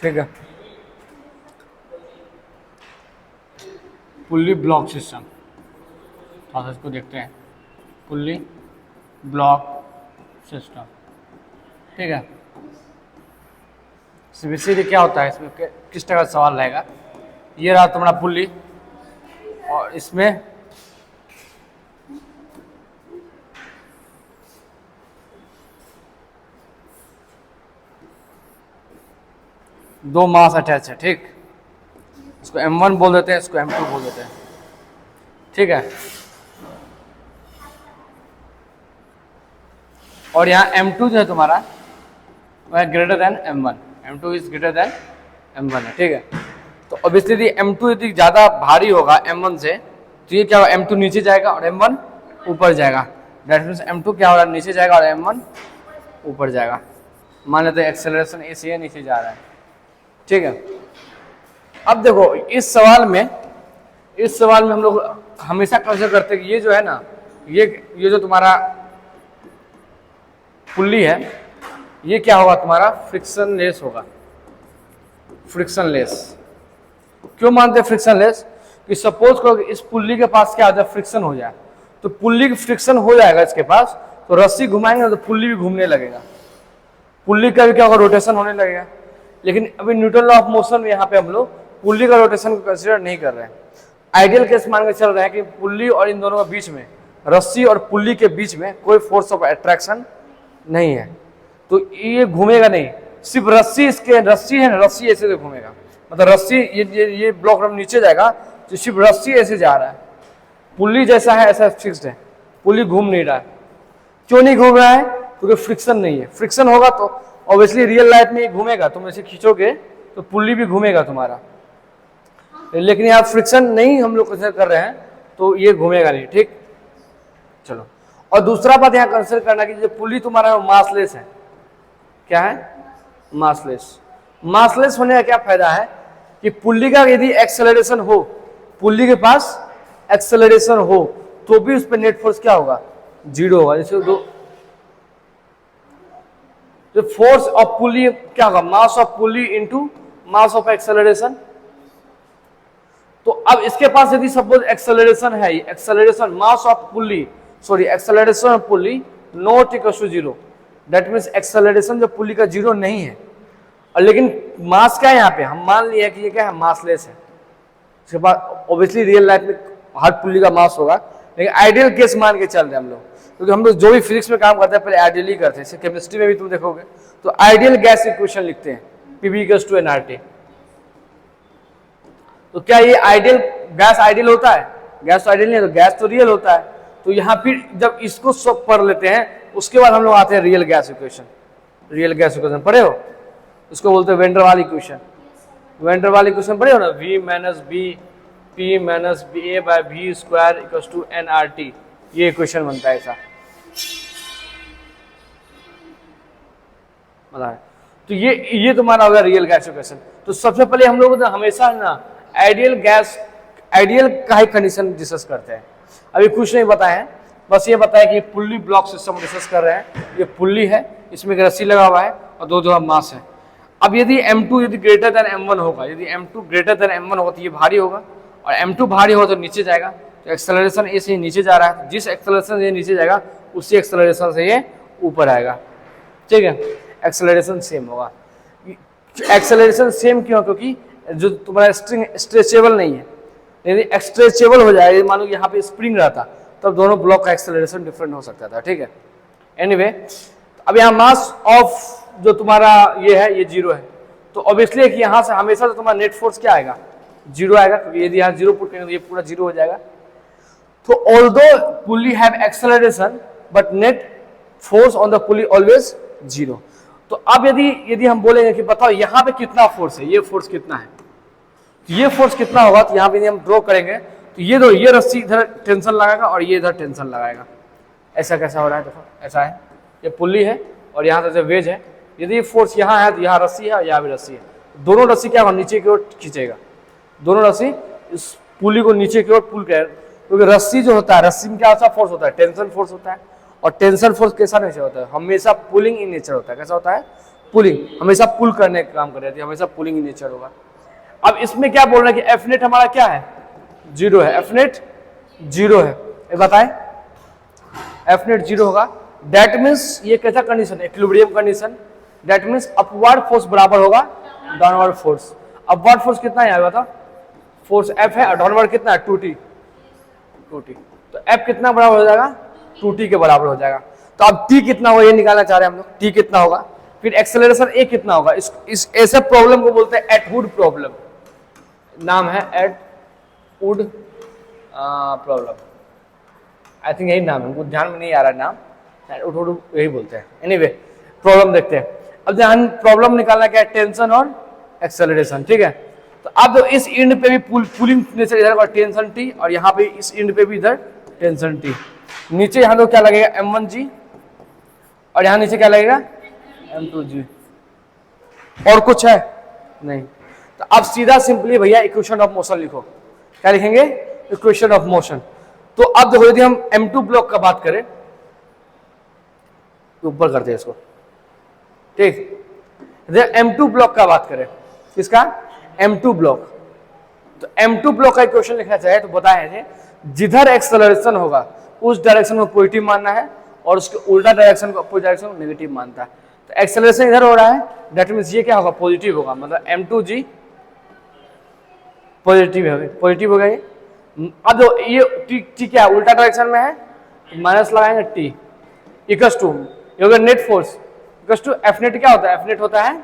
ठीक है। Pulley block system, थोड़ा सा इसको देखते हैं। पुल्ली ब्लॉक सिस्टम, ठीक है। सीबीएसई क्या होता है, इसमें किस तरह का सवाल रहेगा। ये रहा तुम्हारा पुल्ली, और इसमें दो मास अटैच है, ठीक। इसको M1 बोल देते हैं, इसको M2 बोल देते हैं, ठीक है। और यहाँ M2 जो है तुम्हारा वह greater than M1, M2 is greater than M1 है, ठीक है। तो ऑब्वियसली यदि M2 यदि ज़्यादा भारी होगा M1 से, तो ये क्या होगा, M2 नीचे जाएगा और M1 ऊपर जाएगा। दैट मीन्स M2 क्या होगा, नीचे जाएगा और M1 ऊपर जाएगा। मान लेते हैं एक्सेलरेशन ए से नीचे जा रहा है, ठीक है। अब देखो इस सवाल में हम लोग हमेशा कंसिडर करते हैं कि ये जो है ना, ये जो तुम्हारा पुल्ली है, ये क्या होगा तुम्हारा, फ्रिक्शन लेस होगा। फ्रिक्शन लेस क्यों मानते हैं फ्रिक्शन लेस, कि सपोज करो कि इस पुल्ली के पास क्या हो जाए, फ्रिक्शन हो जाए, तो पुल्ली की फ्रिक्शन हो जाएगा इसके पास, तो रस्सी घुमाएंगे तो पुल्ली भी घूमने लगेगा, पुल्ली का भी क्या होगा, रोटेशन होने लगेगा। लेकिन अभी न्यूटन लॉ ऑफ मोशन में यहाँ पे हम लोग पुल्ली का रोटेशन को कंसिडर नहीं कर रहे हैं। आइडियल केस मान के चल रहे हैं कि पुल्ली और इन दोनों के बीच में, रस्सी और पुल्ली के बीच में कोई फोर्स ऑफ अट्रैक्शन नहीं है, तो ये घूमेगा नहीं। सिर्फ रस्सी, इसके रस्सी है ना, रस्सी ऐसे से घूमेगा, मतलब रस्सी ये ब्लॉक नीचे जाएगा, तो सिर्फ रस्सी ऐसे जा रहा है। पुल्ली जैसा है ऐसा फिक्स्ड है, पुल्ली घूम नहीं रहा है। क्यों नहीं घूम रहा है, क्योंकि फ्रिक्शन नहीं है। फ्रिक्शन होगा तो ऑब्वियसली रियल लाइफ में ये घूमेगा, तुम ऐसे खींचोगे तो पुल्ली भी घूमेगा तुम्हारा, लेकिन यहाँ फ्रिक्शन नहीं हम लोग कंसिडर कर रहे हैं, तो ये घूमेगा नहीं, ठीक। चलो, और दूसरा बात यहाँ कंसिडर करना कि जो पुल्ली तुम्हारा मासलेस है, क्या है, मासलेस। मासलेस होने का क्या फायदा है कि पुल्ली का यदि एक्सेलरेशन हो, पुल्ली के पास एक्सेलरेशन हो, तो भी उस पर नेट फोर्स क्या होगा, जीरो होगा। जैसे जो फोर्स ऑफ पुल्ली क्या होगा, mass of pulley into mass of acceleration. तो अब इसके पास यदि सपोज एक्सेलरेशन है, acceleration mass of pulley, sorry acceleration of pulley not equal to zero, that means acceleration जो पुल्ली का जीरो नहीं है, और लेकिन मास क्या है यहाँ पे, हम मान लिया कि ये क्या है, मासलेस है। इसके बाद ऑब्वियसली रियल लाइफ में हर पुल्ली का मास होगा, लेकिन आइडियल केस मान के चल रहे हैं हम लोग, क्योंकि हम लोग जो भी फिजिक्स में काम करते हैं पहले आइडियल ही करते हैं। जैसे केमिस्ट्री में भी तुम देखोगे तो आइडियल गैस इक्वेशन लिखते हैं, PV इक्वल्स टू nRT। तो क्या ये आइडियल गैस आइडियल होता है, गैस तो आइडियल नहीं है, तो गैस तो रियल होता है। तो यहाँ फिर जब इसको सब पढ़ लेते हैं, उसके बाद हम लोग आते हैं real gas equation. Real gas equation पढ़े हो, उसको बोलते हैं वेन डर वाल इक्वेशन। वेन डर वाल इक्वेशन पढ़े हो ना, V minus B P minus BA by V square equals to nRT, ये इक्वेशन बनता है ऐसा, तो ये तुम्हारा होगा रियल गैस इक्वेशन। तो सबसे पहले हम लोग हमेशा ना आइडियल गैस, आइडियल का ही कंडीशन डिस्कस करते हैं। अभी कुछ नहीं बताए हैं, बस ये बताया कि पुल्ली ब्लॉक सिस्टम डिस्कस कर रहे हैं। ये पुल्ली है, इसमें एक रस्सी लगा हुआ है और दो मास है। अब यदि M2 यदि ग्रेटर देन M1 होगा, यदि M2 ग्रेटर देन M1 होगा तो ये भारी होगा, और M2 भारी होगा तो नीचे जाएगा। तो एक्सेलरेशन ए से नीचे जा रहा है, जिस एक्सेलरेशन से नीचे जाएगा उसी एक्सेलरेशन से ये ऊपर आएगा, ठीक है। एक्सेलरेशन सेम होगा। एक्सेलरेशन सेम क्यों, क्योंकि जो तुम्हारा स्ट्रिंग स्ट्रेचेबल नहीं है, यदि स्ट्रेचेबल हो जाए, मान लो यहाँ पे स्प्रिंग रहता, तब दोनों ब्लॉक का एक्सेलरेशन डिफरेंट हो सकता था, ठीक है। एनीवे, अब यहाँ मास ऑफ जो तुम्हारा ये है, ये जीरो है, तो ऑब्वियसली कि यहाँ से हमेशा तो तुम्हारा नेट फोर्स क्या आएगा, जीरो आएगा, क्योंकि यदि यहाँ जीरो पुट करेंगे तो ये पूरा जीरो हो जाएगा। तो although pulley have acceleration but net force on the pulley always zero. तो अब यदि हम बोलेंगे कि बताओ यहाँ पे कितना फोर्स है, ये फोर्स कितना है, तो ये फोर्स कितना होगा, तो यहाँ पे यदि हम ड्रॉ करेंगे तो ये रस्सी इधर टेंशन लगाएगा और ये इधर टेंशन लगाएगा। ऐसा कैसा हो रहा है, देखो ऐसा है, ये पुल्ली है और यहाँ से वेज है। यदि फोर्स यहाँ है तो यहाँ रस्सी है और यहाँ भी रस्सी है, दोनों रस्सी क्या होगा, नीचे की ओर खींचेगा, दोनों रस्सी इस पुल्ली को नीचे की ओर पुल कर, क्योंकि रस्सी जो होता है, रस्सी में क्या होता है, फोर्स होता है, टेंशन फोर्स होता है। और टेंशन फोर्स कैसा नेचर होता है, हमेशा पुलिंग इन नेचर होता है। कैसा होता है, पुलिंग, हमेशा पुल करने का काम कर रही थी, हमेशा पुलिंग नेचर होगा। अब इसमें क्या बोल रहे हैं कि एफ नेट हमारा क्या है, 0 है, एफ नेट 0 है, ये बताएं एफ नेट 0 होगा। दैट मीन्स ये कैसा कंडीशन है, equilibrium condition. That means upward force बराबर होगा डाउनवर्ड फोर्स। अपवर्ड फोर्स कितना है बताओ, फोर्स एफ है और डाउनवर्ड कितना है 2t, 2t, तो एफ कितना बराबर हो जाएगा 2t के बराबर हो जाएगा। तो अब t कितना होगा ये निकालना चाह रहे हैं हम लोग, t कितना होगा, फिर एक्सेलरेशन a कितना होगा। इस ऐसे प्रॉब्लम को बोलते हैं एटवुड प्रॉब्लम, नाम है एटवुड प्रॉब्लम, आई थिंक यही नाम है, हमको ध्यान में नहीं आ रहा नाम, एटवुड यही बोलते हैं। एनीवे प्रॉब्लम देखते हैं। अब ध्यान प्रॉब्लम निकालना क्या है, टेंशन और एक्सेलरेशन, ठीक है। तो अब तो इस एंड पे भी पुलिंग नेचर इधर होगा टेंशन टी, और यहाँ पे इस एंड पे भी इधर टेंशन टी। नीचे यहाँ तो क्या लगेगा m1g, और यहाँ नीचे क्या लगेगा m2g, और कुछ है नहीं। तो अब सीधा सिंपली भैया इक्वेशन ऑफ मोशन लिखो, क्या लिखेंगे, इक्वेशन ऑफ मोशन। तो अब देखो यदि हम m2 ब्लॉक का बात करें, ऊपर करते हैं इसको, ठीक, m2 ब्लॉक का बात करें, किसका, m2 ब्लॉक। तो m2 ब्लॉक का इक्वेशन लिखना चाहे तो बताए थे, जिधर एक्सेलरेशन होगा उस डायरेक्शन को पॉजिटिव मानना है, और उसके उल्टा डायरेक्शन को, अपोजिट डायरेक्शन को नेगेटिव मानता है। तो एक्सेलरेशन इधर हो रहा है, दैट मींस ये क्या होगा, पॉजिटिव होगा, मतलब m2g पॉजिटिव है, पॉजिटिव हो गया ये। अब जो ये t क्या है, उल्टा डायरेक्शन में है, तो माइनस लगाएंगे t इक्वल्स टू, ये होगा net force equals to F net. क्या होता है, एफ नेट होता है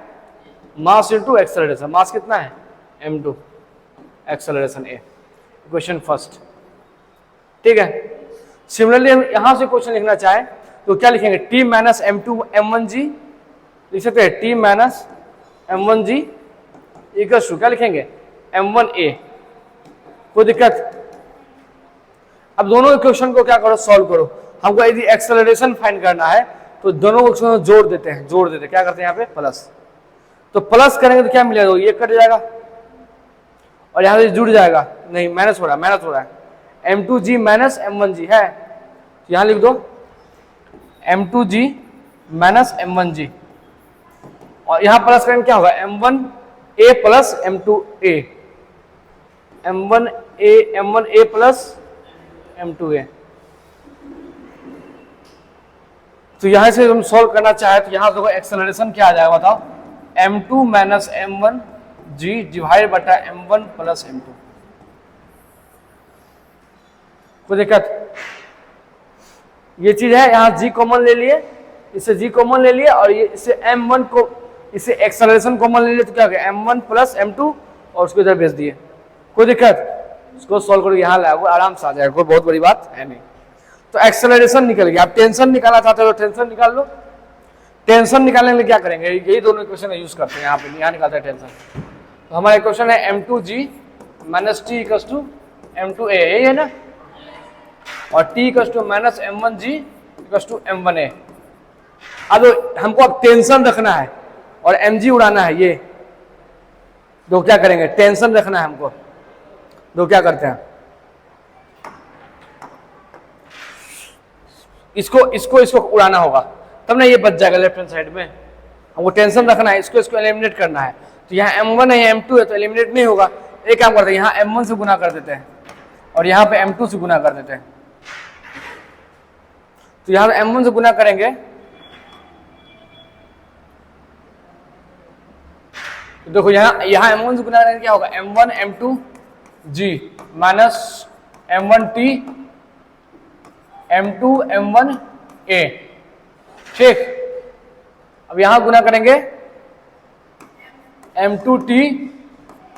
मास इनटू एक्सेलरेशन, मास कितना है m2, acceleration a, equation first, ठीक है। सिमिलरली हम यहां से क्वेश्चन लिखना चाहे तो क्या लिखेंगे, t माइनस m2 m1g लिख सकते हैं, t minus m1g equals to क्या लिखेंगे m1a, कोई दिक्कत। अब दोनों इक्वेशन को क्या करो, सॉल्व करो। हमको यदि एक्सेलरेशन फाइंड करना है तो दोनों इक्वेशन जोड़ देते हैं, क्या करते हैं यहाँ पे प्लस, तो प्लस करेंगे तो क्या मिलेगा, ये कट जाएगा और यहाँ से जुड़ जाएगा, नहीं माइनस हो रहा है, m2g माइनस m1g है, तो यहाँ लिख दो m2g माइनस m1g, और यहाँ प्लस करेंगे क्या होगा m1a plus m2a, m1a plus m2a। तो यहां से हम सॉल्व करना चाहे तो यहां देखो एक्सेलरेशन क्या आ जाएगा बताओ, m2 माइनस m1g डिवाइड बटा m1 प्लस m2, कोई दिक्कत। ये चीज है, यहाँ g कॉमन ले लिए, इससे g कॉमन ले लिए, और ये इससे m1 को, इससे एक्सेलरेशन कॉमन ले लिए, तो क्या हो गया m1 प्लस m2, और उसको इधर भेज दिए, कोई दिक्कत। इसको सॉल्व करो, यहाँ लाओ आराम से आ जाएगा, कोई बहुत बड़ी बात है नहीं। तो एक्सेलरेशन निकल गया। आप टेंशन निकालना चाहते हो तो टेंशन निकाल लो। टेंशन निकालने के लिए क्या करेंगे, यही दोनों इक्वेशन यूज करते हैं, यहाँ पे यहाँ निकालते हैं टेंशन। तो हमारा इक्वेशन है m2g minus t equals to m2a, यही है ना, और t equals to minus m1g equals to m1a। अब हमको अब टेंशन रखना है और mg उड़ाना है, ये तो क्या करेंगे, टेंशन रखना है हमको, तो क्या करते हैं, इसको उड़ाना होगा, तब ना ये बच जाएगा लेफ्ट हैंड साइड में। हमको टेंशन रखना है, इसको एलिमिनेट करना है। तो यहाँ m1 है m2 है, तो एलिमिनेट नहीं होगा। एक काम करते हैं, यहाँ m1 से गुना कर देते हैं और यहाँ पे m2 से गुना कर देते हैं। तो यहाँ m1 से गुना करेंगे तो देखो यहाँ m1 से गुना करेंगे क्या होगा, m1 m2g minus m1t m2 m1a, ठीक। अब यहां गुना करेंगे m2t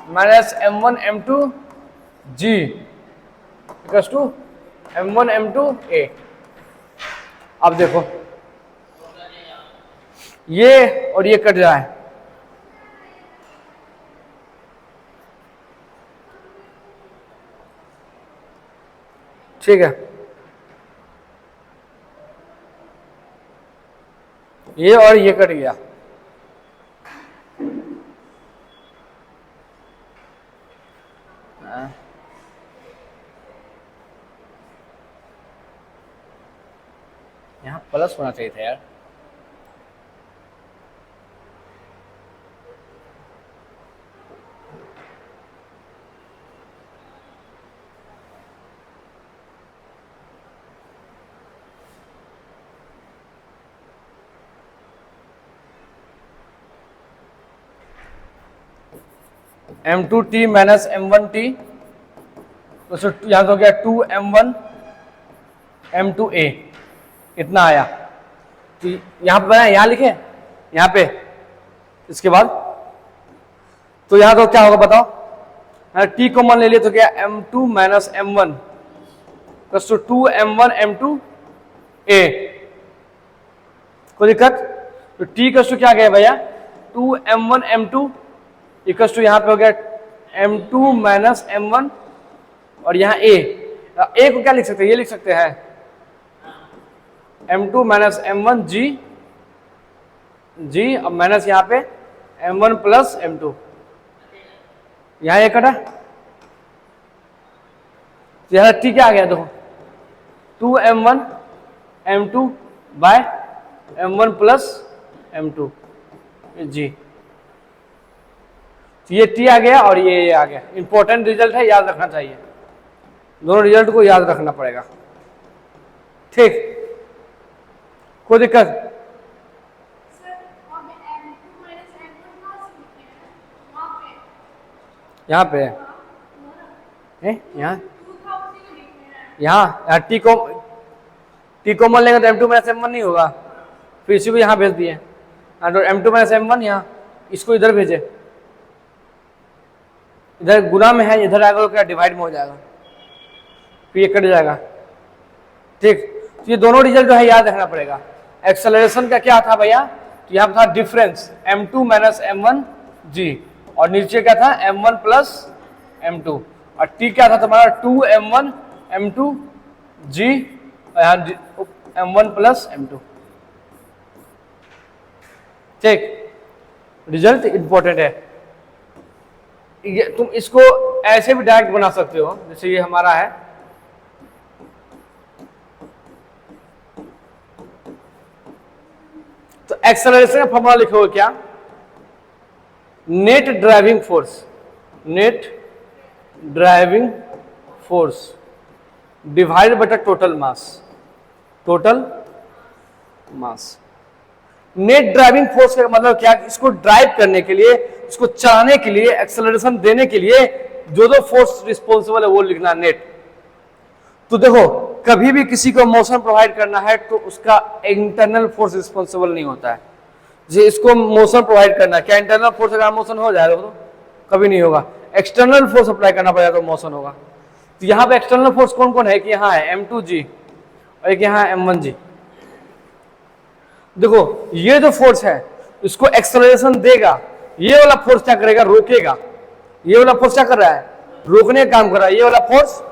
minus m1 m2g equals to m1 m2a। अब देखो ये और ये कट जाए, ठीक है, ये और ये कट गया। यहाँ प्लस होना चाहिए था यार, m2t माइनस m1t, तो यहाँ तो क्या 2m1 m2a इतना आया। तो यहाँ पे बनाया, यहाँ लिखे यहाँ पे, इसके बाद तो यहाँ तो क्या होगा बताओ, t कॉमन ले लिए तो क्या m2 minus m1 plus two 2m1 m2a, कोई दिक्कत? तो t इक्वल टू क्या गया भैया 2m1 m2 इक्वल टू यहाँ पे हो गया m2 माइनस m1 और यहाँ a को क्या लिख सकते हैं, ये लिख सकते हैं m2 माइनस m1 g अब माइनस यहाँ पे m1 प्लस m2, यहाँ ये कटा, यहाँ t क्या आ गया देखो 2m1 m2 bye m1 plus m2 जी, तो ये t आ गया और ये आ गया। इंपॉर्टेंट रिजल्ट है, याद रखना चाहिए, दोनों रिजल्ट को याद रखना पड़ेगा, ठीक? कोई दिक्कत? यहाँ पे है, यहाँ टी कॉमन लेंगे तो m2 माइनस m1 नहीं होगा, फिर इसी को यहाँ भेज दिए, तो m2 माइनस m1 यहाँ, इसको इधर भेजे, इधर गुना में है, इधर आएगा तो क्या डिवाइड में हो जाएगा, फिर ये कट जाएगा, ठीक? तो ये दोनों रिजल्ट जो है याद रखना पड़ेगा। एक्सेलरेशन का क्या था भैया, तो यहाँ था difference m2 minus m1 g और नीचे क्या था m1 प्लस m2 और t क्या था तुम्हारा 2m1 m2 g और यहाँ m1 प्लस m2, ठीक? रिजल्ट इंपॉर्टेंट है। ये तुम इसको ऐसे भी डायरेक्ट बना सकते हो, जैसे ये हमारा है, तो एक्सेलरेशन का फॉर्मूला लिखोगे क्या, नेट ड्राइविंग फोर्स डिवाइड बटा total mass. Net driving force का मतलब क्या, इसको ड्राइव करने के लिए, इसको चलाने के लिए, एक्सेलरेशन देने के लिए जो फोर्स रिस्पॉन्सिबल है वो लिखना नेट। तो देखो कभी भी किसी को मोशन प्रोवाइड करना है तो उसका इंटरनल फोर्स रिस्पॉन्सिबल नहीं होता है। जो इसको मोशन प्रोवाइड करना है, क्या इंटरनल फोर्स अगर मोशन हो जाएगा तो कभी नहीं होगा, एक्सटर्नल फोर्स अप्लाई करना पड़ेगा तो मोशन होगा। तो यहाँ पे एक्सटर्नल फोर्स कौन कौन है, कि यहाँ है m2g और एक यहाँ m1g। देखो ये जो फोर्स है इसको एक्सेलरेशन देगा, ये वाला फोर्स क्या करेगा, रोकेगा। ये वाला फोर्स क्या कर रहा है, रोकने का काम कर रहा है, ये वाला फोर्स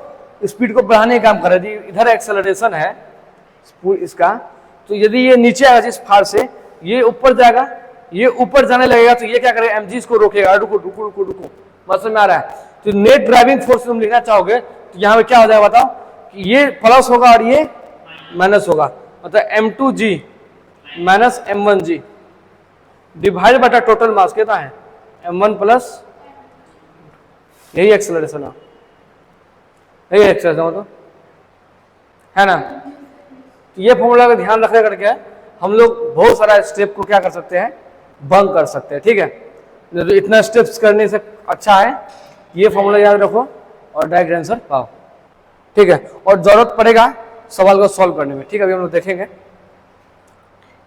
स्पीड को बढ़ाने का काम कर रहा है। इधर एक्सेलरेशन है इसका, तो यदि ये नीचे आएगा जिस फार से, ये ऊपर जाएगा, ये ऊपर जाने लगेगा तो ये क्या करेगा, mg इसको रोकेगा, रुको रुको रुको रुको, समझ में आ रहा है? तो नेट ड्राइविंग फोर्स तुम लिखना चाहोगे तो यहाँ पे क्या हो जाएगा बताओ, कि ये प्लस होगा और ये माइनस होगा, मतलब m2g माइनस m1g डिवाइड बटा टोटल मास कितना है m1 प्लस, यही एक्सेलरेशन है, यही एक्सेलरेशन तो है ना। तो ये फॉर्मूला का ध्यान रखने करके हम लोग बहुत सारा स्टेप को क्या कर सकते हैं, बंक कर सकते हैं, ठीक है? तो इतना स्टेप्स करने से अच्छा है ये फॉर्मूला याद रखो और डायरेक्ट आंसर पाओ, ठीक है? और जरूरत पड़ेगा सवाल को सॉल्व करने में, ठीक है? अभी हम लोग देखेंगे।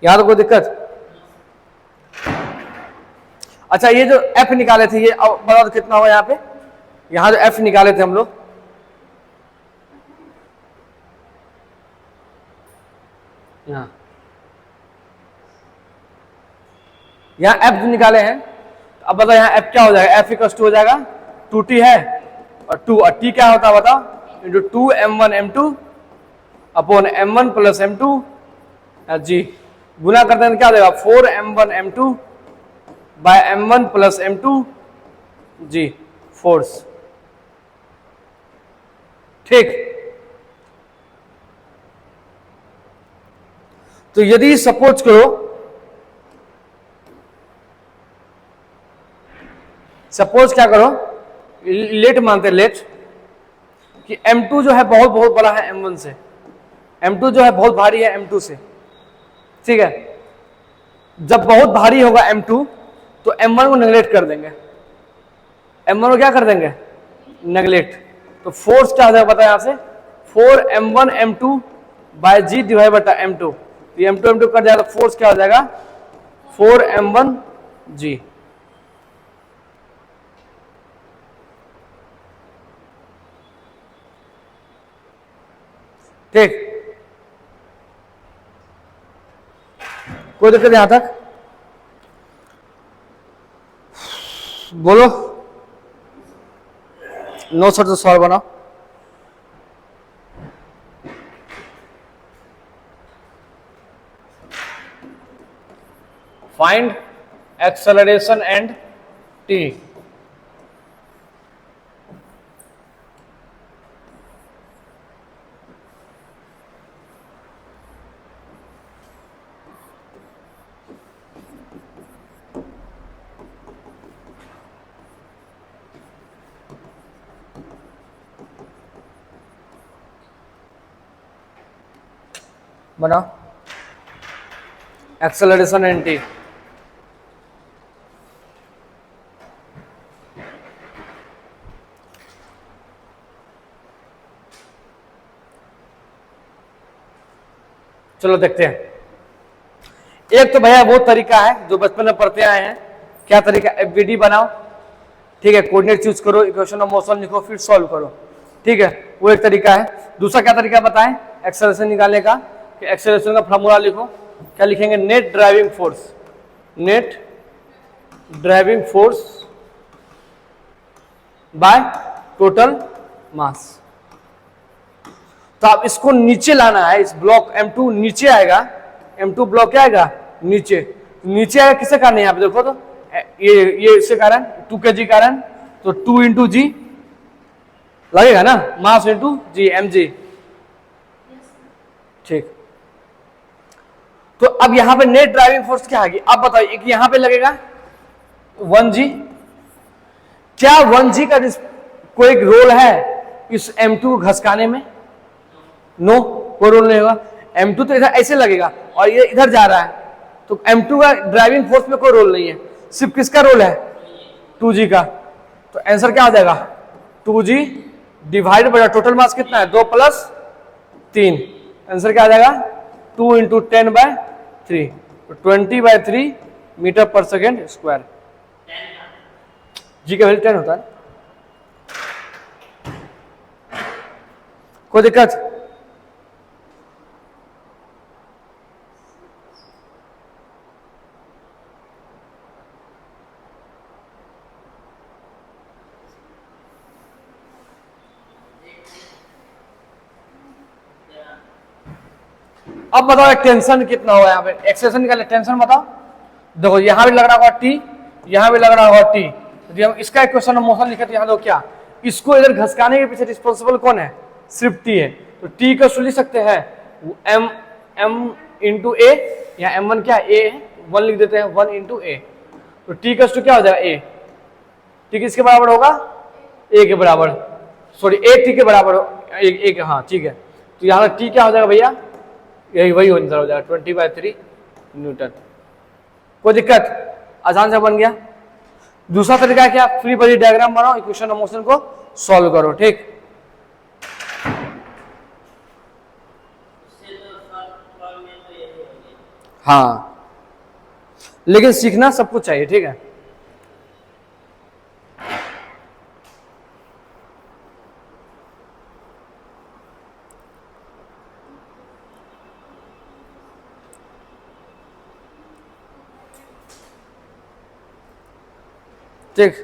यहाँ तो कोई दिक्कत? अच्छा ये जो f निकाले थे, ये अब बता दो कितना हुआ यहाँ पे, यहाँ जो f निकाले थे हम लोग, यहाँ f जो निकाले हैं, अब बताओ यहाँ f क्या हो जाएगा, f इक्वल टू हो जाएगा 2t है और 2 और t क्या होता है बताओ, into 2m1 m2 upon m1 plus m2 g, गुना करते हैं क्या हो जाएगा 4m1 m2 bye m1 plus m2 g force, ठीक? तो यदि सपोज करो, सपोज क्या करो, लेट मानते लेट कि m2 जो है बहुत बहुत बड़ा है m1 से, m2 जो है बहुत भारी है m2 से, ठीक है? जब बहुत भारी होगा m2 तो m1 को नेगलेक्ट कर देंगे, M1 को क्या कर देंगे, नेगलेक्ट। तो फोर्स क्या हो जाएगा पता है यहां से, 4m1m2 बाय जी डिवाइड बटा m2, ये m2 m2 कर जाएगा, फोर्स क्या हो जाएगा 4m1g। ठीक, कोई दिक्कत यहां तक, बोलो। नो सर तो सॉल्व बनाओ। Find acceleration and T. बनाओ एक्सेलरेशन एंड टी। चलो देखते हैं। एक तो भैया वो तरीका है जो बचपन में पढ़ते आए हैं, क्या तरीका, एफबीडी बनाओ, ठीक है, कोऑर्डिनेट चूज करो, इक्वेशन ऑफ मोशन लिखो, फिर सॉल्व करो, ठीक है, वो एक तरीका है। दूसरा क्या तरीका बताएं एक्सेलरेशन निकालने का, कि एक्सेलरेशन का फॉर्मूला लिखो, क्या लिखेंगे, net driving force, net driving force by total mass. तो आप इसको नीचे लाना है, इस ब्लॉक M2 नीचे आएगा, M2 ब्लॉक क्या आएगा, नीचे, नीचे आएगा किसके कारण, यहाँ पे देखो तो ये इसके कारण 2 kg कारण, तो 2 इंटू जी लगेगा ना, मास इंटू जी mg, ठीक। तो अब यहां पे नेट ड्राइविंग फोर्स क्या आएगी, अब बताओ, एक यहां पे लगेगा 1g, क्या 1g का कोई रोल है इस M2 को घसकाने में, नो, कोई रोल नहीं होगा। M2 तो इधर ऐसे लगेगा और ये इधर जा रहा है, तो M2 का ड्राइविंग फोर्स में कोई रोल नहीं है, सिर्फ किसका रोल है, 2g का। तो आंसर क्या हो जाएगा, 2g divide by total mass कितना है, 2 + 3, आंसर क्या आ जाएगा 2 इंटू 10/3, तो 20/3 मीटर पर सेकेंड स्क्वायर। जी का वैल्यू 10 होता है, कोई दिक्कत, अब बताओ टेंशन कितना होगा, यहाँ पे एक्सेलरेशन निकाले, टेंशन बताओ। देखो यहाँ भी लग रहा होगा टी, यहाँ भी लग रहा होगा टी, यदि हम इसका इक्वेशन ऑफ मोशन लिखे तो यहाँ दो क्या, इसको इधर घसकाने के पीछे रिस्पॉन्सिबल कौन है, सिर्फ टी है, तो टी का लिख सकते हैं m इंटू ए, यहाँ m1 क्या ए है, 1 लिख देते हैं, 1 इंटू ए, तो टी का क्या हो जाएगा ए, टी किसके बराबर होगा, ए के बराबर, सॉरी ए टी के बराबर एक, हाँ ठीक है, तो यहाँ टी क्या हो जाएगा भैया, यही वही आंसर हो जाएगा 20/3 न्यूटन। कोई दिक्कत, आसान से बन गया। दूसरा तरीका क्या, फ्री बॉडी डायग्राम बनाओ, इक्वेशन ऑफ मोशन को सॉल्व करो, ठीक। हाँ, लेकिन सीखना सब कुछ चाहिए, ठीक है। ठीक,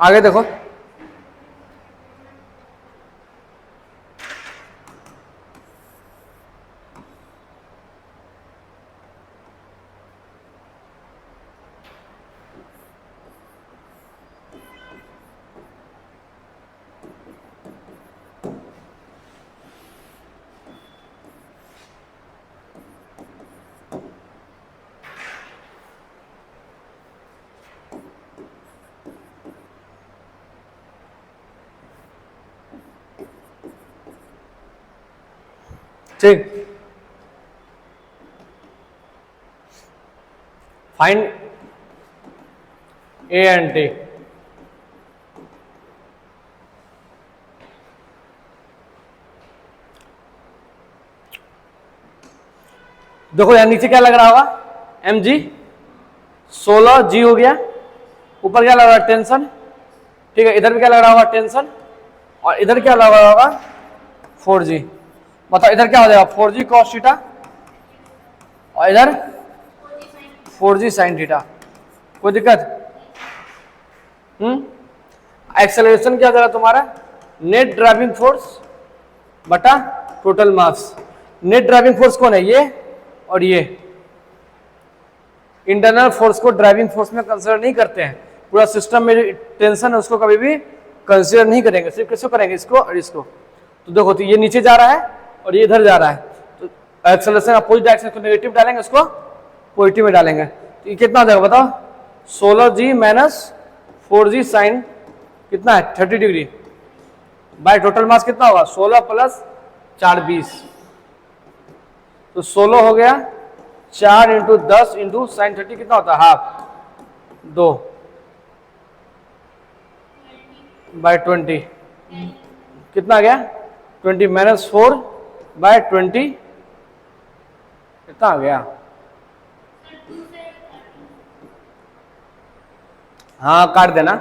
आगे देखो, ठीक, फाइंड ए एंड टी। देखो यहाँ नीचे क्या लग रहा होगा, mg, 16g हो गया, ऊपर क्या लग रहा है, टेंशन, ठीक है, इधर भी क्या लग रहा होगा, टेंशन, और इधर क्या लग रहा होगा, 4g। मतलब इधर क्या हो जाएगा, 4g cos थीटा, और इधर 4g sin थीटा। कोई दिक्कत? एक्सेलरेशन क्या हो जाएगा तुम्हारा, नेट ड्राइविंग फोर्स बटा total mass. Net driving force कौन है, ये और ये। इंटरनल फोर्स को ड्राइविंग फोर्स में कंसीडर नहीं करते हैं, पूरा सिस्टम में जो टेंशन है उसको कभी भी कंसीडर नहीं करेंगे, सिर्फ किसको करेंगे, इसको और इसको। तो देखो, तो ये नीचे जा रहा है और ये इधर जा रहा है, तो एक्सेलरेशन अपोजिट डायरेक्शन को नेगेटिव डालेंगे, उसको पॉजिटिव में डालेंगे, तो ये कितना आ जाएगा बताओ, 16g माइनस 4g साइन कितना है 30 डिग्री, बाय टोटल मास कितना होगा, 16 प्लस 4 20, तो 16 हो गया, 4 इंटू 10 इंटू साइन 30 कितना होता है, हाफ, 2 बाय 20 कितना आ गया, 20 माइनस 4 बाय 20 कितना आ गया, हाँ काट देना,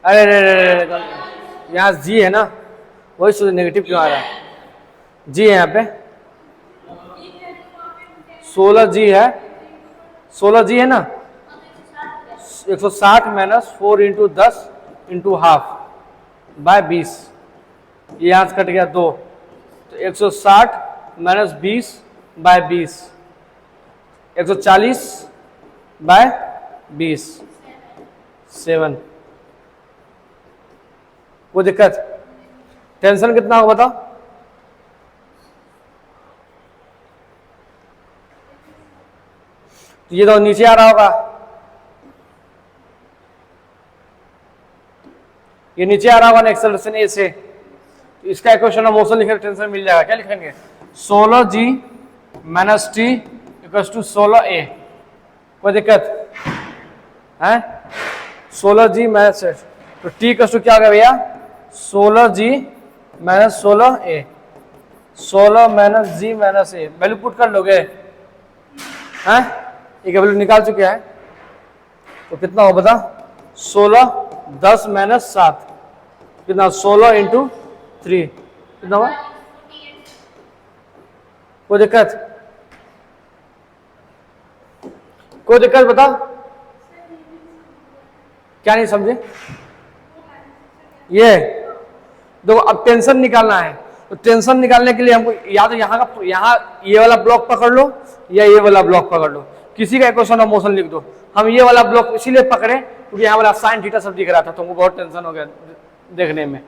अरे यहाँ जी है ना, वही सोच नेगेटिव क्यों आ रहा है, जी है यहाँ पे 16g है, 16g है ना, 160 माइनस 4 इंटू 10 इंटू हाफ बाय 20, ये यहाँ से कट गया 2, तो 160 माइनस 20 बाय 20, 140 बाय 20, 7। कोई दिक्कत? टेंशन कितना होगा बताओ, तो ये तो नीचे आ रहा होगा, ये नीचे आ रहा होगा ना एक्सेलरेशन ए से, तो इसका इक्वेशन ऑफ मोशन लिखे टेंशन मिल जाएगा, क्या लिखेंगे 16g minus T equals to 16a। कोई दिक्कत है? 16g माइनस, तो टी इक्वल्स टू क्या होगा भैया, 16g माइनस 16a, 16 माइनस जी माइनस ए, वैल्यू पुट कर लोगे हैं, एक वैल्यू निकाल चुके हैं, तो कितना हो बता, 16 10 माइनस 7 कितना, 16 इंटू 3 कितना हुआ, कोई दिक्कत, कोई दिक्कत बताओ, क्या नहीं समझे, ये देखो अब टेंशन निकालना है, तो टेंशन निकालने के लिए हमको या तो यहाँ ये वाला ब्लॉक पकड़ लो या ये वाला ब्लॉक पकड़ लो, किसी का इक्वेशन ऑफ मोशन लिख दो। हम ये वाला ब्लॉक इसीलिए पकड़े क्योंकि यहाँ वाला साइन थीटा सब दिख रहा था, तुमको बहुत टेंशन हो गया देखने में,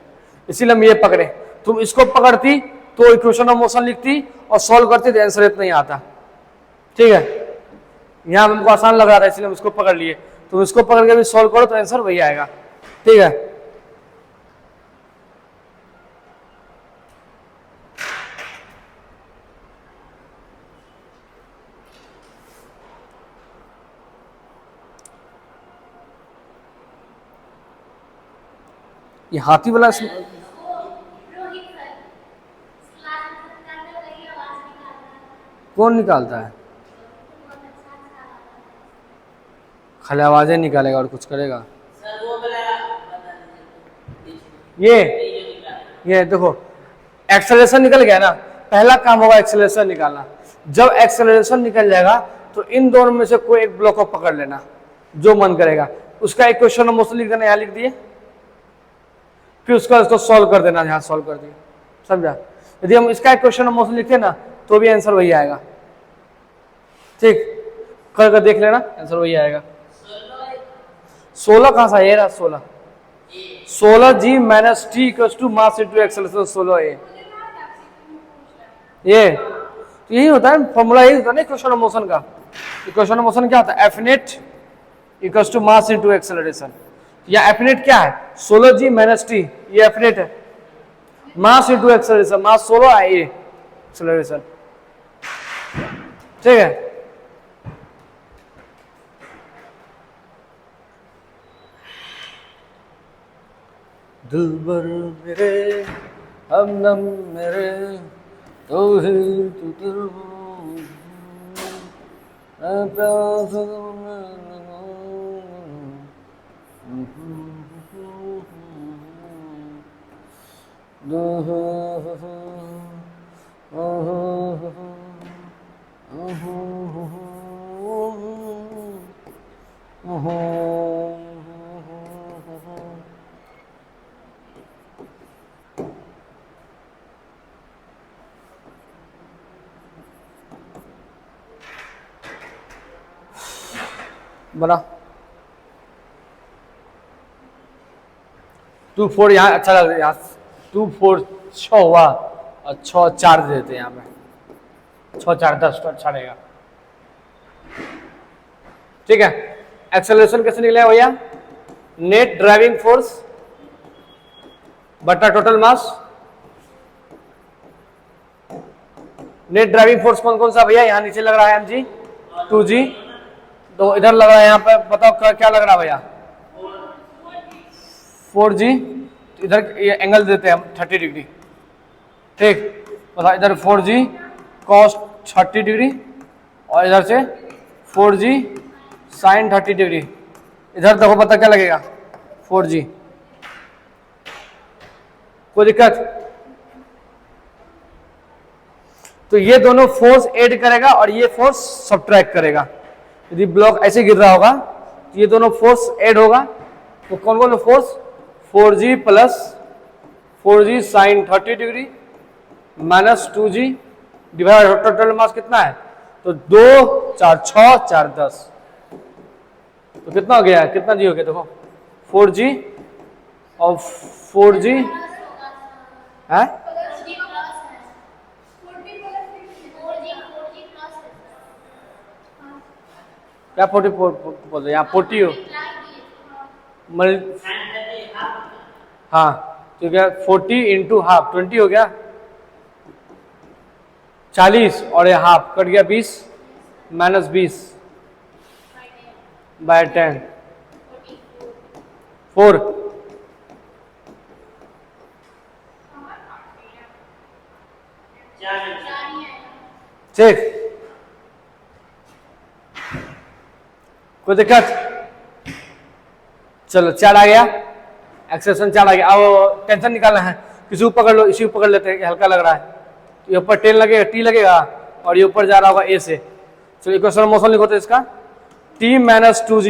इसीलिए हम ये पकड़े। तुम इसको पकड़ती तो इक्वेशन ऑफ मोशन लिखती और सॉल्व करती तो आंसर इतना नहीं आता, ठीक है, यहाँ हमको आसान लग रहा था इसलिए हम इसको पकड़ लिए, तुम इसको पकड़ के भी सॉल्व करो तो आंसर वही आएगा, ठीक है। ये हाथी वाला कौन निकालता है, खाली आवाजें निकालेगा और कुछ करेगा। ये देखो एक्सेलरेशन निकल गया ना, पहला काम होगा एक्सेलरेशन निकालना। जब एक्सेलरेशन निकल जाएगा तो इन दोनों में से कोई एक ब्लॉक को पकड़ लेना, जो मन करेगा उसका इक्वेशन ऑफ मोशन लिख देना, यहाँ लिख दिए, फिर उसको सॉल्व कर देना, यहाँ सॉल्व कर दिए, समझा। यदि हम इसका इक्वेशन ऑफ मोशन लिखते ना तो भी आंसर वही आएगा, ठीक, कर देख लेना आंसर वही आएगा। 16 कहां सा, ये रहा 16, 16g minus T equals to mass into acceleration 16a। ये तो यही होता है फॉर्मूला, यही होता है ना इक्वेशन ऑफ मोशन का। इक्वेशन ऑफ मोशन क्या होता है, F net equals to mass into acceleration. या एफ नेट क्या है, 16g माइनस टी, ये एफ नेट है, मास इनटू एक्सेलरेशन, मास 16 है, ये एक्सेलरेशन, ठीक है। दिलबर मेरे हमदम मेरे तो ही तू तेरे बना 2 4 यहाँ अच्छा लग रहा है, यहाँ 2 4 6 हुआ और 6 4 दे देते हैं यहाँ पे 6 4 10 तो अच्छा रहेगा। ठीक है, एक्सेलरेशन कैसे निकलेगा भैया? नेट ड्राइविंग फोर्स बटा total mass. Net driving force कौन कौन सा भैया? यहाँ नीचे लग रहा है mg 2g, तो इधर लग रहा है यहाँ पे बताओ क्या लग रहा है भैया? 4g। इधर ये एंगल देते हैं हम 30 डिग्री। ठीक, बताओ इधर 4g cos 30 डिग्री और इधर से 4g sin 30 डिग्री। इधर देखो पता क्या लगेगा? 4g। कोई दिक्कत? तो ये दोनों फोर्स ऐड करेगा और ये फोर्स सब्ट्रैक्ट करेगा। यदि ब्लॉक ऐसे गिर रहा होगा तो ये दोनों फोर्स ऐड होगा, तो कौन कौन force? 4g plus 4g sine 30 degree minus 2g divide total mass कितना है? तो 2 4 6 4 10, तो कितना हो गया? कितना जी हो गया? देखो 4g और 4g है क्या 40 बोल रहे? यहाँ 40 हो हाँ, तो क्या 40 इंटू हाफ 20 हो गया 40 और ये हाफ कट गया 20 माइनस 20 बाय 10 4। ठीक, कोई दिक्कत? चलो 4 आ गया, एक्सेलरेशन 4 आ गया। अब टेंशन निकालना है, किसी को पकड़ लो, इसी को पकड़ लेते हैं, हल्का लग रहा है। तो ये ऊपर 10 लगेगा, टी लगेगा और ये ऊपर जा रहा होगा ए से। चलो इक्वेशन मोशन लिखो तो इसका t minus 2g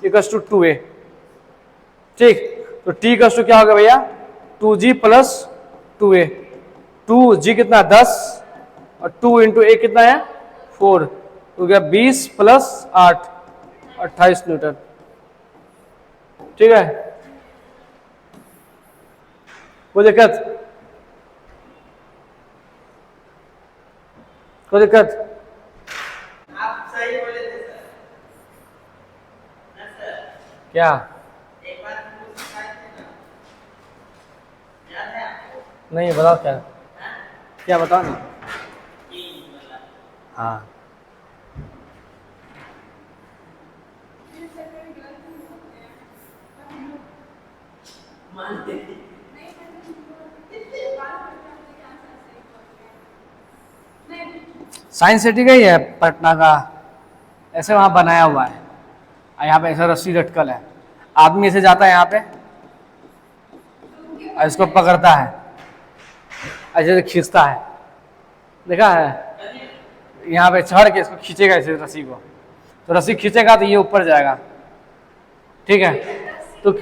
equals to 2a। ठीक, तो t इक्वल्स टू क्या होगा भैया? 2g plus 2a। 2g कितना? 10 और 2 इंटू ए कितना है? 4, तो क्या 20 प्लस 8 28 न्यूटन। ठीक है, कोई दिक्कत? कोई दिक्कत? आप सही बोले थे सर। ना सर, क्या? एक बात हमको सिखाए थे ना, याद है आपको? नहीं बताओ क्या? हाँ? क्या बताओ ना। ये वाला। हाँ, मानते थे। साइंस सिटी का ही है पटना का, ऐसे वहाँ बनाया हुआ है। यहाँ पे ऐसा रस्सी लटकल है, आदमी ऐसे जाता है यहाँ पे और इसको पकड़ता है, ऐसे खींचता है, देखा है? यहाँ पे चढ़ के इसको खींचेगा ऐसे रस्सी को, तो रस्सी खींचेगा तो ये ऊपर जाएगा। ठीक है, तो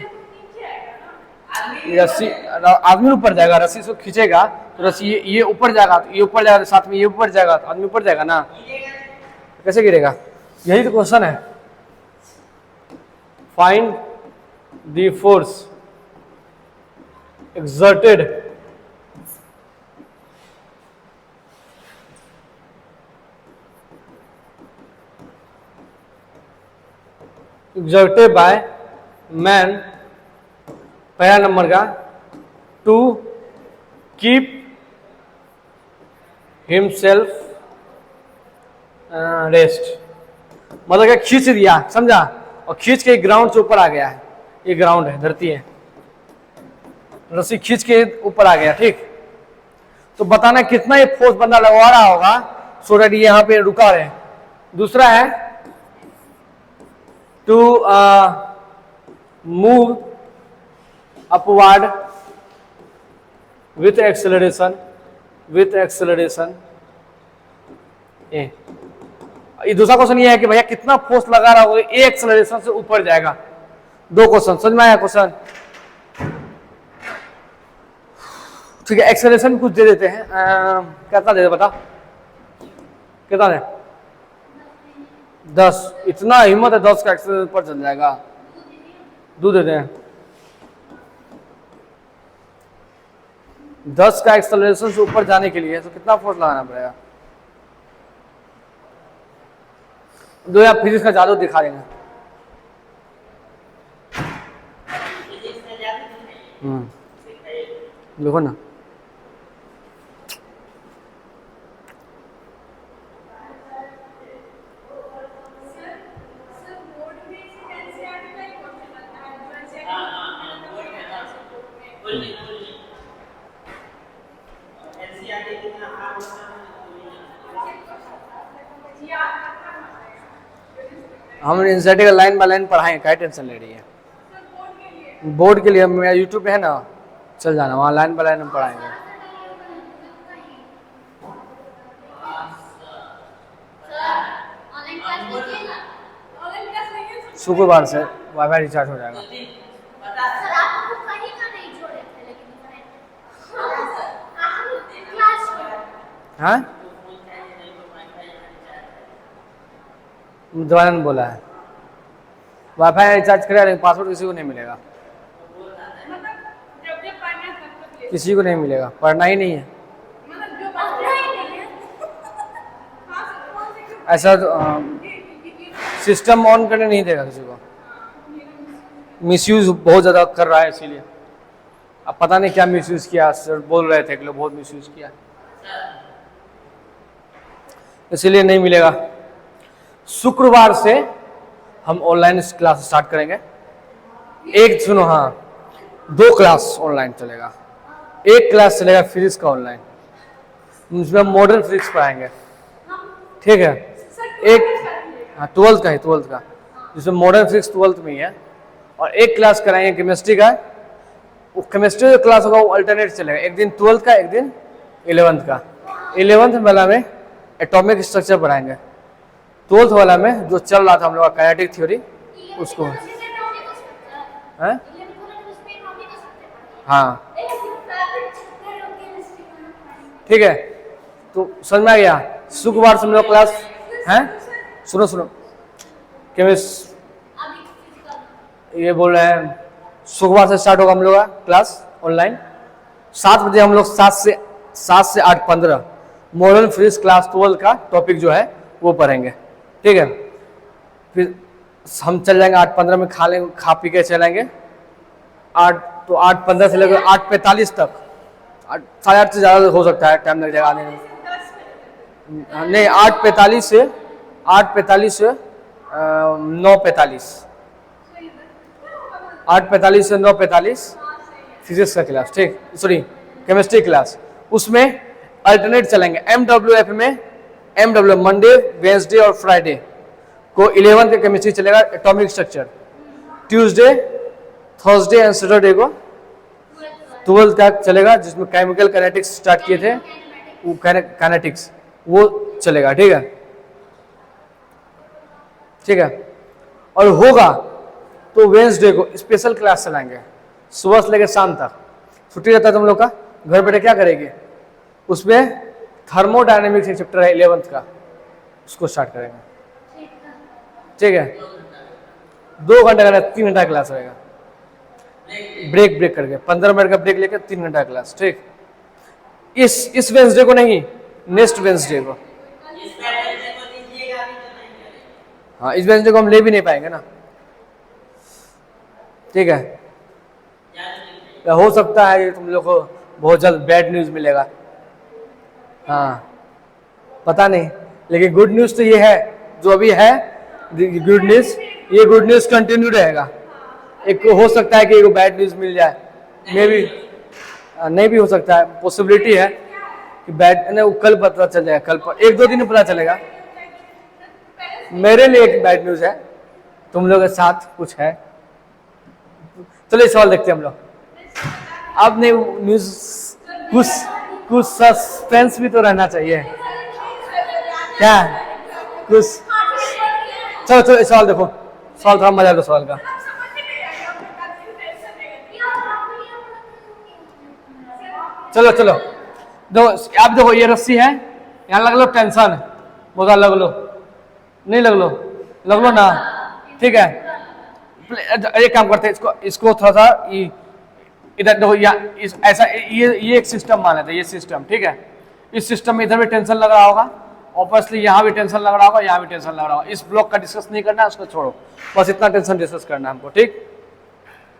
रस्सी आदमी ऊपर जाएगा, रस्सी इसको खींचेगा तो रस्सी ये ऊपर जाएगा, तो ये ऊपर जाएगा, साथ में ये ऊपर जाएगा, तो आदमी ऊपर जाएगा ना, कैसे गिरेगा? यही तो क्वेश्चन है। Find the force exerted by man, पहला नंबर का, टू कीप हिमसेल्फ रेस्ट, मतलब क्या खींच दिया, समझा? और खींच के ग्राउंड से ऊपर आ गया है, ये ग्राउंड है, धरती है, रस्सी खींच के ऊपर आ गया। ठीक, तो बताना कितना ये फोर्स बंदा लगवा रहा होगा सो दैट ये यहाँ पे रुका रहे। दूसरा है to move upward with acceleration ये दूसरा क्वेश्चन ये है कि भैया कितना फोर्स लगा रहा होगा ए एक्सेलरेशन से ऊपर जाएगा। दो क्वेश्चन समझ में आया क्वेश्चन? ठीक है, एक्सेलरेशन कुछ दे देते हैं। कितना दे दे बता, कितना दे? 10। इतना हिम्मत है 10 का एक्सेलरेशन पर चल जाएगा? दो देते हैं। 10 का एक्सेलरेशन से ऊपर जाने के लिए तो कितना फोर्स लगाना पड़ेगा? दो या फिजिक्स का जादू दिखा देंगे। देखो ना, हम एनसीईआरटी का लाइन बाय लाइन पढ़ाएंगे, क्या टेंशन ले रही है? बोर्ड के लिए मेरा यूट्यूब पे है ना, चल जाना वहाँ लाइन बाय लाइन हम पढ़ाएंगे। शुक्रवार से वाईफाई रिचार्ज हो जाएगा। हाँ दोबारा ने बोला है वाईफाई रिचार्ज करेगा लेकिन पासवर्ड किसी को नहीं मिलेगा, किसी को नहीं मिलेगा, पढ़ना ही नहीं है ऐसा। सिस्टम ऑन करने नहीं देगा किसी को, मिसयूज बहुत ज़्यादा कर रहा है इसीलिए। अब पता नहीं क्या मिसयूज किया, सर बोल रहे थे कि लोग बहुत मिसयूज किया, इसीलिए नहीं मिलेगा। शुक्रवार से हम ऑनलाइन क्लास स्टार्ट करेंगे। एक सुनो, हाँ 2 क्लास ऑनलाइन चलेगा। एक क्लास चलेगा फिजिक्स का ऑनलाइन, उसमें हम मॉडर्न फिजिक्स पढ़ाएंगे, ठीक है। एक हाँ 12th का है, 12th का, जिसमें मॉडर्न फिजिक्स 12th में ही है। और एक क्लास कराएंगे केमिस्ट्री का, वो केमिस्ट्री जो क्लास होगा वो अल्टरनेट चलेगा, एक दिन 12th का, एक दिन 11th का। 11th वाला में एटॉमिक स्ट्रक्चर पढ़ाएंगे, 12th वाला में जो चल रहा था हम लोग का काइनेटिक थ्योरी उसको। हाँ हाँ ठीक है, तो समझ में आ गया। शुक्रवार से हम लोग क्लास हैं, सुनो केमिस्ट ये बोल रहे हैं शुक्रवार से स्टार्ट होगा हम लोग का क्लास ऑनलाइन। 7 बजे हम लोग 7 से 8:15 मॉडर्न फिजिक्स क्लास 12 का टॉपिक जो है वो पढ़ेंगे, ठीक है। फिर हम चल जाएंगे 8:15 में, खा पी के चलेंगे 8:15 से लेकर 8:45 तक, 8:30 से ज़्यादा हो सकता है, टाइम लग जाएगा आने में। नहीं 8:45 से 9:45, 8:45 से 9:45 फिजिक्स का क्लास, ठीक, सॉरी केमिस्ट्री क्लास। उसमें अल्टरनेट चलेंगे। MWF में MW मंडे, वेंसडे और फ्राइडे को 11th का केमिस्ट्री चलेगा, atomic structure. Tuesday, Thursday and Saturday को 12th का चलेगा, जिसमें केमिकल काइनेटिक्स स्टार्ट किए थे, वो काइनेटिक्स वो चलेगा, ठीक है, ठीक है। और होगा तो वेंसडे को स्पेशल क्लास चलाएंगे, सुबह से लेकर शाम तक। छुट्टी रहता है तुम लोग का, घर बैठे क्या करेंगे, उसमें थर्मोडायनेमिक्स एक चैप्टर है 11th का, उसको स्टार्ट करेंगे, ठीक है। 2 घंटे का 3 घंटा क्लास रहेगा, ब्रेक करके 15 मिनट का ब्रेक लेकर 3 घंटा क्लास, ठीक। इस वेंसडे को नहीं, नेक्स्ट वेंसडे को। हाँ इस वेंसडे को हम ले भी नहीं पाएंगे ना, ठीक है। या हो सकता है कि तुम लोग को बहुत जल्द बैड न्यूज़ मिलेगा, हाँ पता नहीं, लेकिन गुड न्यूज़ तो ये है जो अभी है गुड न्यूज़, ये गुड न्यूज़ कंटिन्यू रहेगा। एक हो सकता है कि एक बैड न्यूज़ मिल जाए, मे भी नहीं भी हो सकता है, पॉसिबिलिटी है, कि बैड नहीं, वो कल पता चल जाएगा, कल पर 1-2 दिन में पता चलेगा। मेरे लिए एक बैड न्यूज है, तुम लोग के साथ कुछ है। चलो सवाल देखते हैं हम लोग। अब नहीं न्यूज, कुछ सस्पेंस भी तो रहना चाहिए क्या, कुछ। चलो सवाल देखो, सवाल थोड़ा मजा लो सवाल का। चलो दो, आप देखो ये रस्सी है, यहाँ लग लो टेंशन, बोला लग लो, नहीं लग लो ना, ठीक है। एक काम करते हैं, इसको थोड़ा सा इधर देखो, ऐसा ये एक सिस्टम माना था, ये सिस्टम, ठीक है। इस सिस्टम में इधर भी टेंशन लग रहा होगा, ऑब्वियसली यहाँ भी टेंशन लग रहा होगा, यहाँ भी टेंशन लग रहा होगा। इस ब्लॉक का डिस्कस नहीं करना है, उसको छोड़ो, बस इतना टेंशन डिस्कस करना है हमको, ठीक।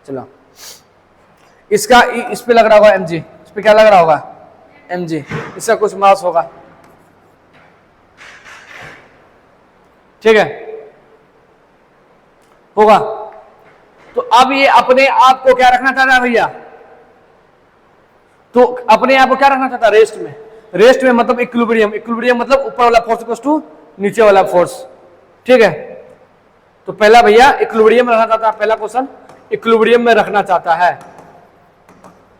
चलो इसका इस पे लग रहा होगा mg, इस पे क्या लग रहा होगा mg, इसका कुछ मास होगा, ठीक है, होगा। तो अब ये अपने आप को क्या रखना चाहता है भैया, तो अपने आप को क्या रखना चाहता है, रेस्ट में मतलब इक्विलिब्रियम मतलब ऊपर वाला फोर्स इक्वल्स टू नीचे वाला फोर्स, ठीक है। तो पहला भैया इक्विलिब्रियम में रखना चाहता है, पहला क्वेश्चन इक्विलिब्रियम में रखना चाहता है,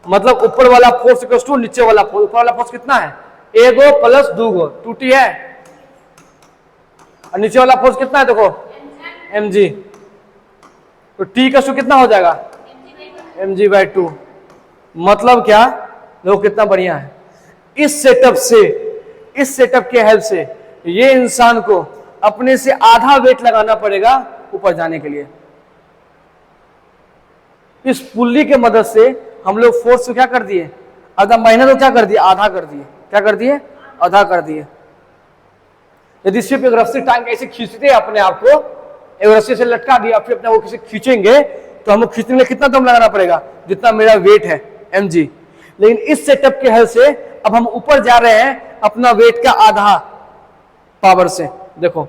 मतलब ऊपर वाला फोर्स इक्वल्स टू नीचे वाला फोर्स। ऊपर वाला फोर्स कितना है, एगो प्लस दूगो, 2t है, और नीचे वाला फोर्स कितना है देखो mg, तो t का टू कितना हो जाएगा mg/2। मतलब क्या, देखो कितना बढ़िया है। इस सेटअप के हेल्प से ये इंसान को अपने से आधा वेट लगाना पड़ेगा ऊपर जाने के लिए। इस पुल्ली के मदद से हम लोग फोर्स को क्या कर दिए, आधा महीना तो क्या कर दिए, आधा कर दिए, क्या कर दिए, आधा कर दिए। यदि सिर्फ एक रस्सी टांग ऐसे खींचते अपने आप को, एक रस्सी से लटका दिया फिर अपने आप को खींचेंगे, तो हमें खींचने में कितना दम लगाना पड़ेगा, जितना मेरा वेट है mg। लेकिन इस सेटअप के हेल्प से अब हम ऊपर जा रहे हैं अपना वेट का आधा पावर से। देखो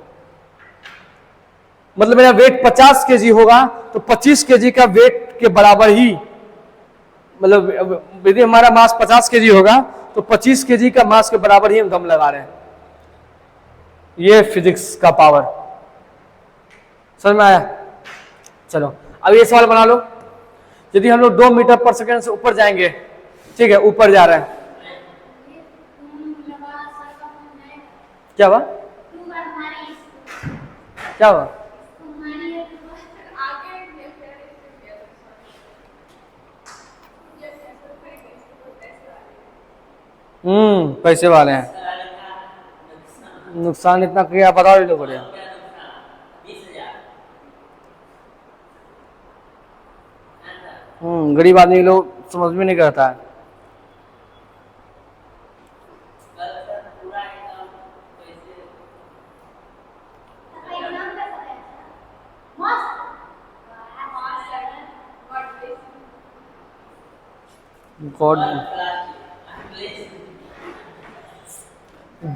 मतलब मेरा वेट 50 kg होगा, तो 25 kg का वेट के बराबर ही, मतलब यदि हमारा मास 50 kg होगा तो 25 kg का मास के बराबर ही हम दम लगा रहे हैं। ये फिजिक्स का पावर, समझ में आया। चलो अब ये सवाल बना लो, यदि हम लोग 2 मीटर पर सेकंड से ऊपर जाएंगे, ठीक है, ऊपर जा रहे हैं, क्या हुआ, क्या हुआ, पैसे वाले हैं, नुकसान इतना किया बताओ ये लोग बढ़िया। गरीब आदमी लोग समझ में नहीं करता है।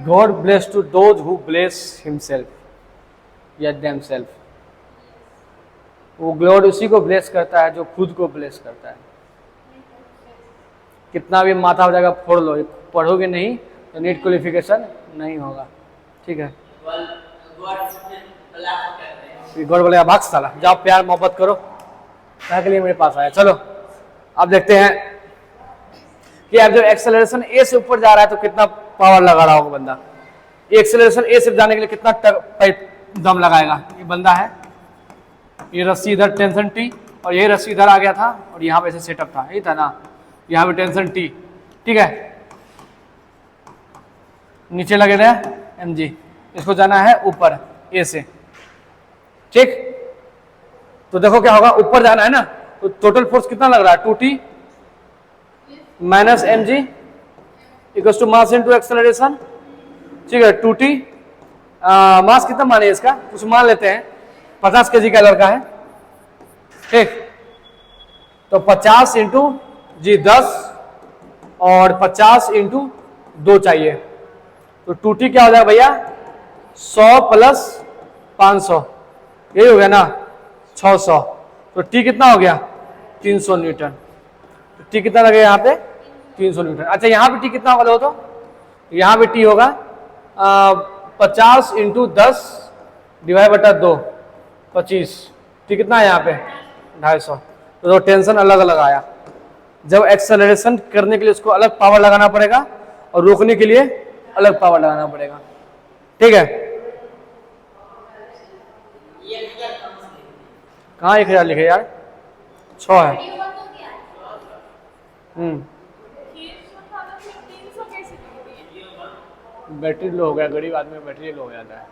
God bless to those who bless himself या themselves। वो गॉड उसी को ब्लेस करता है जो खुद को ब्लेस करता है। कितना भी माथा हो जाएगा फोड़ लो, पढ़ोगे नहीं तो नीट क्वालिफिकेशन नहीं होगा, ठीक है। गॉड बोलेगा भाग साला, जाओ प्यार मोहब्बत करो, क्या के लिए मेरे पास आया। चलो अब देखते हैं कि अब जब एक्सेलरेशन ए से ऊपर जा रहा है तो कितना पावर लगा रहा होगा बंदा। एक्सेलरेशन ए से जाने के लिए कितना दम लगाएगा। ये बंदा है, ये रस्सी इधर टेंशन टी, और ये रस्सी इधर आ गया था, और यहाँ पे ऐसे सेटअप था, यही था ना, यहाँ पे टेंशन टी, ठीक है, नीचे लगे थे mg, इसको जाना है ऊपर ए से, ठीक। तो देखो क्या होगा, ऊपर जाना है ना, तो टोटल फोर्स कितना लग रहा है 2t minus mg equals to mass into acceleration, ठीक है। 2t मास कितना माने इसका, कुछ मान लेते हैं 50 kg का लड़का है, ठीक। तो 50 इंटू जी 10 और 50 इंटू 2 चाहिए, तो 2t क्या हो जाएगा भैया 100 प्लस 500, यही हो गया ना 600। तो t कितना हो गया 300 न्यूटन। तो t कितना लगेगा यहाँ पे 300 न्यूटन। अच्छा यहाँ पे t कितना होगा, तो यहाँ भी टी होगा 50 × 10 डिवाइड बटा 2 25। टी कितना है यहाँ पे 250। तो टेंशन अलग अलग आया। जब एक्सेलरेशन करने के लिए उसको अलग पावर लगाना पड़ेगा और रोकने के लिए अलग पावर लगाना पड़ेगा। ठीक है, कहाँ 1000 लिखे यार, 6 है। बैटरी लो हो गया, गरीब आदमी बैटरी लो हो जाता है।